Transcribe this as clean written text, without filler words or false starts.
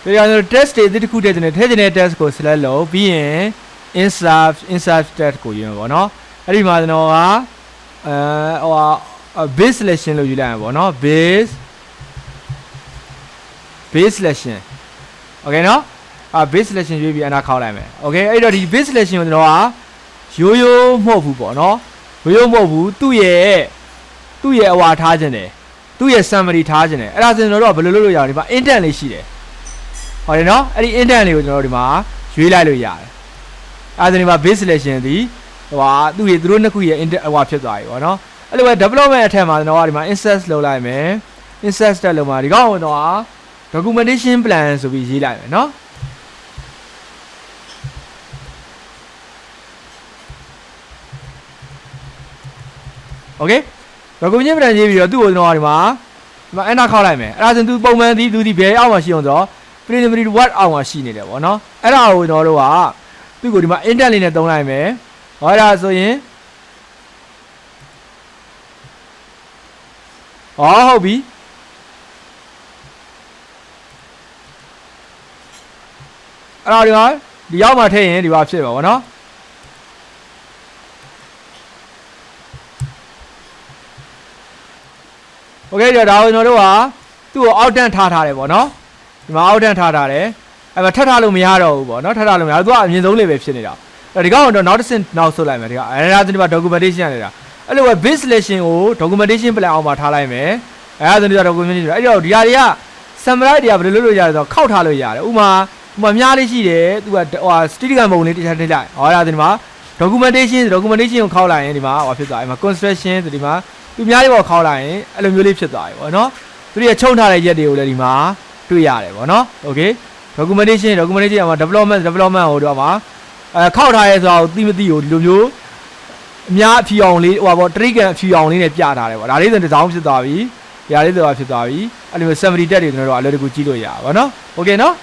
ဒီက test တွေတစ်ခုတည်းနဲ့ထည့်တဲ့ test ကို select လုပ်ပြီးရင် insert test ကိုယူရပါတော့အဲ့ဒီမှာကျွန်တော်ကbase selection လို့ယူလိုက်ရပါတော့ base selection okay နော်base selection ရွေးပြီးအနာခောက်လိုက်မယ် okay အဲ့တော့ဒီ base selection ကိုကျွန်တော်ကရိုးမဟုတ်ဘူးပေါ့နော်ရိုးမဟုတ်ဘူးသူ့ရဲ့အဝါထားခြင်းတယ်သူ့ရဲ့ summary ထားခြင်းတယ်အဲ့ဒါဆိုရင်ကျွန်တော်တို့ကဘယ်လိုလုပ်လို့ရအောင်ဒီမှာ indent လေးရှိတယ်ဟုတ်တယ်နော်အဲ့ဒီ indent လေးကိုကျွန်တော်တို့ဒီမှာရွေးလိုက်လို့ရတယ်အဲ့ဒါဆိုဒီမှာ base selection ဒီသူတို့နှစ်ခုရဲ့ indent အဝါဖြစ်သွားပြီပေါ့နော်အဲ့လိုပဲ development အထက်မှာကျွန်တော်ကဒီမှာ insert လုပ်လိုက်မယ် insert တက်လုပ်မှာဒီကောင်ကတော့ documentation plan ဆိုပြီးရေးလိုက်မယ်နော်โอเค documentation plan ရေးပြီးတော့သူ့ကိုကျွန်တော်ဒီမှာenter ခောက်လိုက်မယ်အဲ့ဒါဆိုသူပုံမှန်သူဒီဘယ်အောက်မှာရှိအောင်ဆိုတော့ preliminary word အောက်မှာရှိနေတယ်ပေါ့နော်အဲ့ဒါကိုကျွန်တော်တို့ကသူ့ကိုဒီမှာ indent လေးနဲ့သုံးလိုက်မယ်ဟောဒါဆိုရင်ဟုတ်ပြီအဲ့တော့ဒီရောက်မှထည့်ရင်ဒီပါဖြစ်ပါဘောနော်โอเคဒါကိုကျွန်တော်တို့ကသူ့ကို outdent ထားတယ်ပေါ့နော်ဒီမှာ outdent ထားတယ်အဲ့မှာထပ်ထားလို့မရတော့ဘူးပေါ့နော်ထပ်ထားလို့မရသူကအမြင့်ဆုံး level ဖြစ်နေတာအဲ့ဒီကောင်ကတော့နောက်တစ်ဆင့်နောက်ဆုတ်လိုက်မယ်ဒီကအဲ့ဒါဆိုဒီမှာ documentation ရနေတာအဲ့လိုပဲ base selection ကို documentation plan အောင်မှာထားလိုက်မယ်အဲ့ဒါဆိုဒီ documentation အဲ့တော့ဒီဟာတွေက summary တွေကဘယ်လိုလုပ်လို့ရလဲဆိုတော့ခောက်ထားလို့ရတယ်ဥမာများလေးရှိတယ်သူကstatic ပုံလေးတစ်ချက်ထည့်လိုက်ဟောဒါဒီမှာ documentation ကိုခောက်လိုက်ရင်ဒီမှာဖြစ်သွားပြီconstruction ဆိုဒီမှာသူများလေးပေါ့ခောက်လိုက်ရင်အဲ့လိုမျိုးလေးဖြစ်သွားပြီပေါ့နော်သူတွေချုံထားတဲ့ရက်တွေကိုလည်းဒီမှာတွေ့ရတယ်ပေါ့နော် okay documentation မှာ development ဟိုတော့မှာခောက်ထားရဲဆိုတော့သိမသိကိုဒီလိုမျိုးအများအဖြူအောင်လေးtrigger အဖြူအောင်လေးနဲ့ပြထားတယ်ပေါ့ဒါလေးဆိုတစ်စောင်းဖြစ်သွားပြီဒါလေးဆိုတော့ဖြစ်သွားပြီအဲ့လိုမျိုး summary တက်တွေကျွန်တော်တို့အလွယ်တကူကြည့်လို့ရပါဘောနော် okay နော်